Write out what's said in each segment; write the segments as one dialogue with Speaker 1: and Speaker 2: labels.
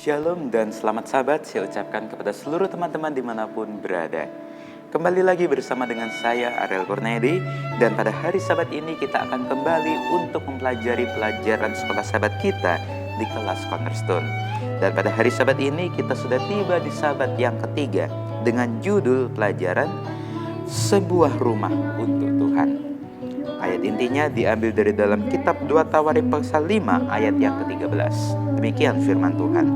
Speaker 1: Shalom dan selamat sahabat saya ucapkan kepada seluruh teman-teman dimanapun berada. Kembali lagi bersama dengan saya Ariel Cornedi. Dan pada hari sabat ini kita akan kembali untuk mempelajari pelajaran sekolah sabat kita di kelas Cornerstone. Dan pada hari sabat ini kita sudah tiba di sabat yang ketiga dengan judul pelajaran Sebuah Rumah untuk Tuhan. Ayat intinya diambil dari dalam kitab 2 Tawarik pasal 5 ayat yang ke-13. Demikian firman Tuhan.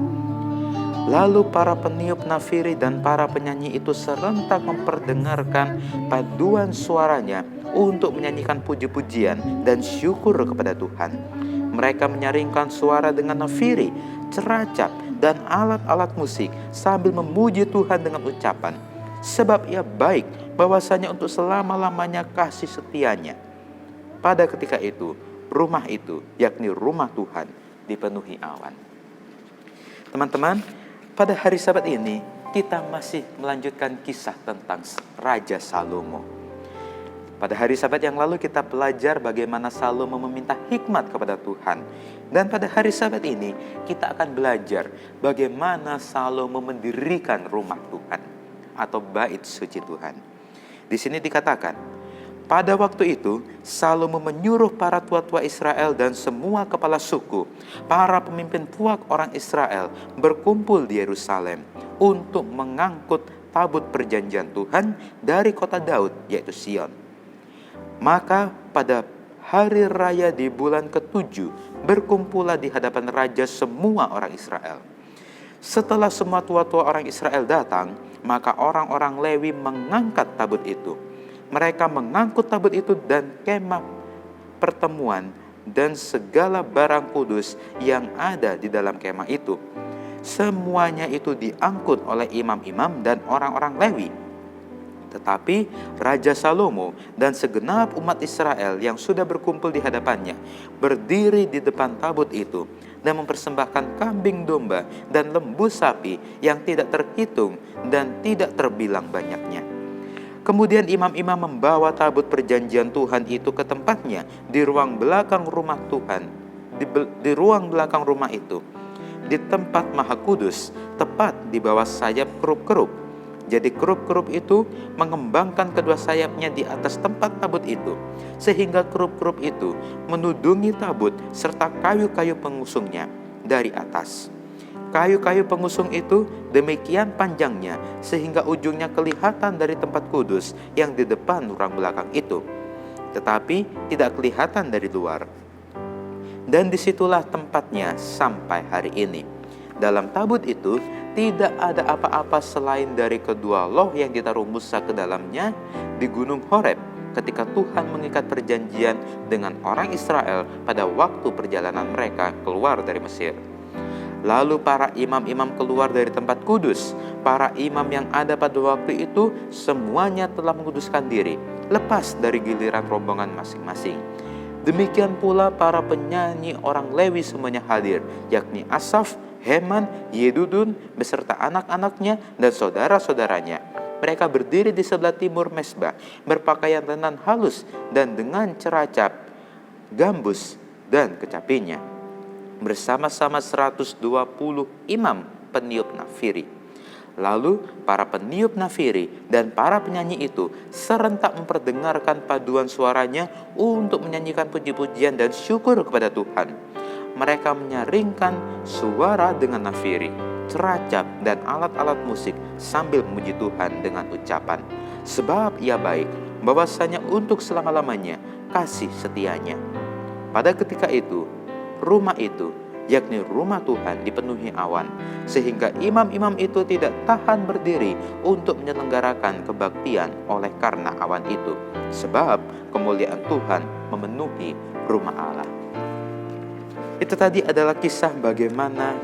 Speaker 1: Lalu para peniup nafiri dan para penyanyi itu serentak memperdengarkan paduan suaranya untuk menyanyikan puji-pujian dan syukur kepada Tuhan. Mereka menyaringkan suara dengan nafiri, ceracap, dan alat-alat musik sambil memuji Tuhan dengan ucapan, sebab ia baik, bahwasanya untuk selama-lamanya kasih setianya. Pada ketika itu, rumah itu, yakni rumah Tuhan, dipenuhi awan. Teman-teman, pada hari sabat ini, kita masih melanjutkan kisah tentang Raja Salomo. Pada hari sabat yang lalu kita belajar bagaimana Salomo meminta hikmat kepada Tuhan. Dan pada hari sabat ini, kita akan belajar bagaimana Salomo mendirikan rumah Tuhan atau bait suci Tuhan. Di sini dikatakan, pada waktu itu, Salomo menyuruh para tua-tua Israel dan semua kepala suku, para pemimpin puak orang Israel berkumpul di Yerusalem untuk mengangkut tabut perjanjian Tuhan dari kota Daud, yaitu Sion. Maka pada hari raya di bulan ke-7, berkumpullah di hadapan raja semua orang Israel. Setelah semua tua-tua orang Israel datang, maka orang-orang Lewi mengangkat tabut itu. Mereka mengangkut tabut itu dan kemah pertemuan dan segala barang kudus yang ada di dalam kemah itu. Semuanya itu diangkut oleh imam-imam dan orang-orang Lewi. Tetapi Raja Salomo dan segenap umat Israel yang sudah berkumpul di hadapannya berdiri di depan tabut itu dan mempersembahkan kambing domba dan lembu sapi yang tidak terhitung dan tidak terbilang banyaknya. Kemudian imam-imam membawa tabut perjanjian Tuhan itu ke tempatnya di ruang belakang rumah Tuhan, di ruang belakang rumah itu, di tempat maha kudus, tepat di bawah sayap kerup-kerup. Jadi kerup-kerup itu mengembangkan kedua sayapnya di atas tempat tabut itu, sehingga kerup-kerup itu menudungi tabut serta kayu-kayu pengusungnya dari atas. Kayu-kayu pengusung itu demikian panjangnya sehingga ujungnya kelihatan dari tempat kudus yang di depan ruang belakang itu, tetapi tidak kelihatan dari luar. Dan disitulah tempatnya sampai hari ini. Dalam tabut itu tidak ada apa-apa selain dari kedua loh yang ditaruh Musa ke dalamnya di gunung Horeb ketika Tuhan mengikat perjanjian dengan orang Israel pada waktu perjalanan mereka keluar dari Mesir. Lalu para imam-imam keluar dari tempat kudus. Para imam yang ada pada waktu itu semuanya telah menguduskan diri, lepas dari giliran rombongan masing-masing. Demikian pula para penyanyi orang Lewi semuanya hadir, yakni Asaf, Heman, Yedutun, beserta anak-anaknya dan saudara-saudaranya. Mereka berdiri di sebelah timur mezbah, berpakaian lenan halus dan dengan ceracap, gambus, dan kecapinya, bersama-sama 120 imam peniup nafiri. Lalu para peniup nafiri dan para penyanyi itu serentak memperdengarkan paduan suaranya untuk menyanyikan puji-pujian dan syukur kepada Tuhan. Mereka menyaringkan suara dengan nafiri, ceracap, dan alat-alat musik sambil memuji Tuhan dengan ucapan, sebab ia baik, bahwasanya untuk selama-lamanya kasih setianya. Pada ketika itu, rumah itu, yakni rumah Tuhan, dipenuhi awan, sehingga imam-imam itu tidak tahan berdiri untuk menyelenggarakan kebaktian oleh karena awan itu, sebab kemuliaan Tuhan memenuhi rumah Allah. Itu tadi adalah kisah bagaimana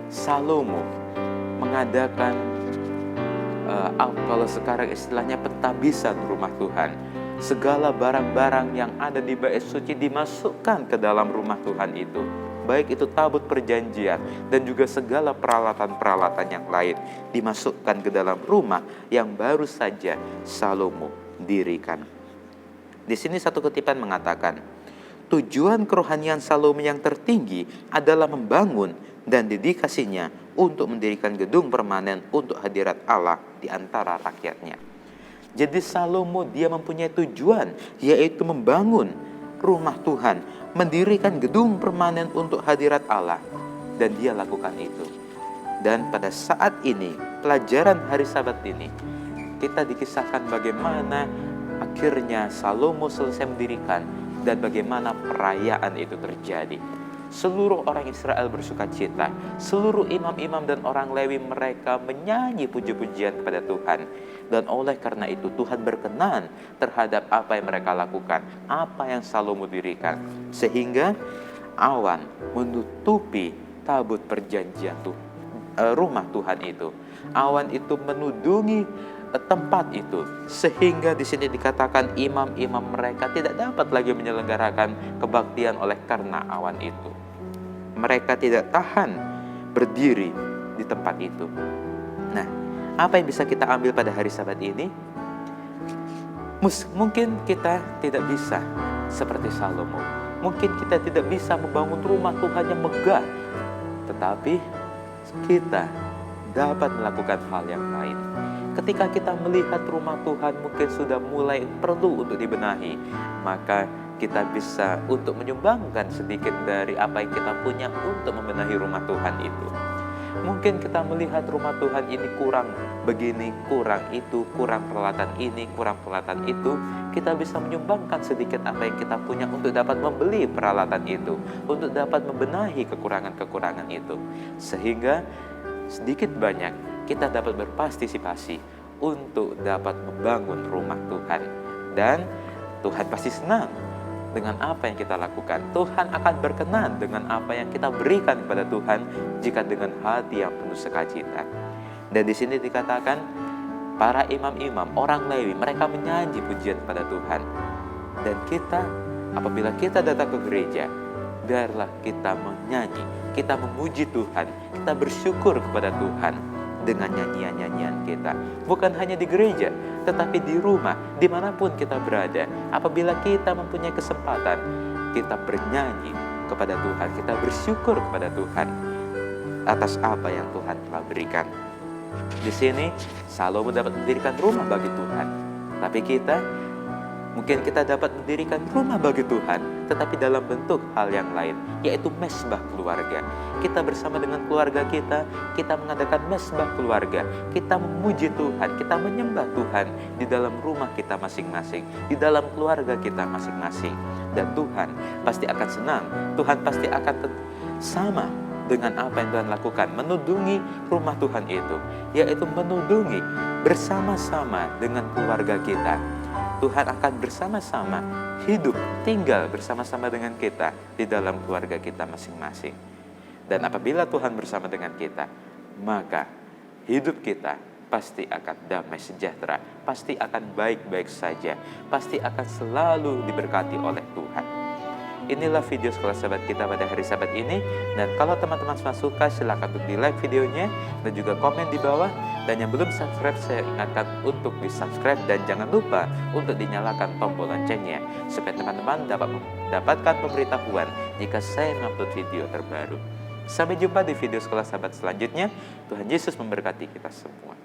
Speaker 1: Salomo mengadakan kalau sekarang istilahnya pentabisan rumah Tuhan. Segala barang-barang yang ada di bait suci dimasukkan ke dalam rumah Tuhan itu, baik itu tabut perjanjian dan juga segala peralatan-peralatan yang lain dimasukkan ke dalam rumah yang baru saja Salomo dirikan. Di sini satu kutipan mengatakan, tujuan kerohanian Salomo yang tertinggi adalah membangun dan dedikasinya untuk mendirikan gedung permanen untuk hadirat Allah di antara rakyatnya. Jadi Salomo dia mempunyai tujuan, yaitu membangun rumah Tuhan, mendirikan gedung permanen untuk hadirat Allah. Dan dia lakukan itu. Dan pada saat ini, pelajaran hari Sabat ini, kita dikisahkan bagaimana akhirnya Salomo selesai mendirikan dan bagaimana perayaan itu terjadi. Seluruh orang Israel bersuka cita, seluruh imam-imam dan orang Lewi mereka menyanyi puji-pujian kepada Tuhan. Dan oleh karena itu Tuhan berkenan terhadap apa yang mereka lakukan, apa yang Salomo dirikan. Sehingga awan menutupi tabut perjanjian rumah Tuhan itu. Awan itu menudungi tempat itu, sehingga di sini dikatakan imam-imam mereka tidak dapat lagi menyelenggarakan kebaktian oleh karena awan itu. Mereka tidak tahan berdiri di tempat itu. Nah, apa yang bisa kita ambil pada hari Sabat ini? Mungkin kita tidak bisa seperti Salomo. Mungkin kita tidak bisa membangun rumah Tuhan yang megah, tetapi kita dapat melakukan hal yang lain. Ketika kita melihat rumah Tuhan mungkin sudah mulai perlu untuk dibenahi, maka kita bisa untuk menyumbangkan sedikit dari apa yang kita punya untuk membenahi rumah Tuhan itu. Mungkin kita melihat rumah Tuhan ini kurang begini, kurang itu, kurang peralatan ini, kurang peralatan itu. Kita bisa menyumbangkan sedikit apa yang kita punya untuk dapat membeli peralatan itu, untuk dapat membenahi kekurangan-kekurangan itu. Sehingga sedikit banyak kita dapat berpartisipasi untuk dapat membangun rumah Tuhan. Dan Tuhan pasti senang dengan apa yang kita lakukan. Tuhan akan berkenan dengan apa yang kita berikan kepada Tuhan jika dengan hati yang penuh sukacita. Dan di sini dikatakan para imam-imam, orang Lewi, mereka menyanyi pujian kepada Tuhan. Dan kita, apabila kita datang ke gereja, biarlah kita menyanyi, kita memuji Tuhan, kita bersyukur kepada Tuhan dengan nyanyian-nyanyian kita. Bukan hanya di gereja, tetapi di rumah, dimanapun kita berada. Apabila kita mempunyai kesempatan, kita bernyanyi kepada Tuhan, kita bersyukur kepada Tuhan atas apa yang Tuhan telah berikan. Di sini Salomo dapat mendirikan rumah bagi Tuhan, tapi mungkin kita dapat mendirikan rumah bagi Tuhan, tetapi dalam bentuk hal yang lain, yaitu mesbah keluarga. Kita bersama dengan keluarga kita mengadakan mesbah keluarga. Kita memuji Tuhan, kita menyembah Tuhan di dalam rumah kita masing-masing, di dalam keluarga kita masing-masing. Dan Tuhan pasti akan senang, Tuhan pasti akan sama dengan apa yang Tuhan lakukan, menudungi rumah Tuhan itu, yaitu menudungi bersama-sama dengan keluarga kita. Tuhan akan bersama-sama hidup, tinggal bersama-sama dengan kita di dalam keluarga kita masing-masing. Dan apabila Tuhan bersama dengan kita, maka hidup kita pasti akan damai sejahtera, pasti akan baik-baik saja, pasti akan selalu diberkati oleh Tuhan. Inilah video Sekolah Sabat kita pada hari Sabat ini. Dan kalau teman-teman semua suka, silakan untuk di like videonya dan juga komen di bawah. Dan yang belum subscribe, saya ingatkan untuk di subscribe dan jangan lupa untuk dinyalakan tombol loncengnya supaya teman-teman dapat mendapatkan pemberitahuan jika saya mengupload video terbaru. Sampai jumpa di video Sekolah Sabat selanjutnya. Tuhan Yesus memberkati kita semua.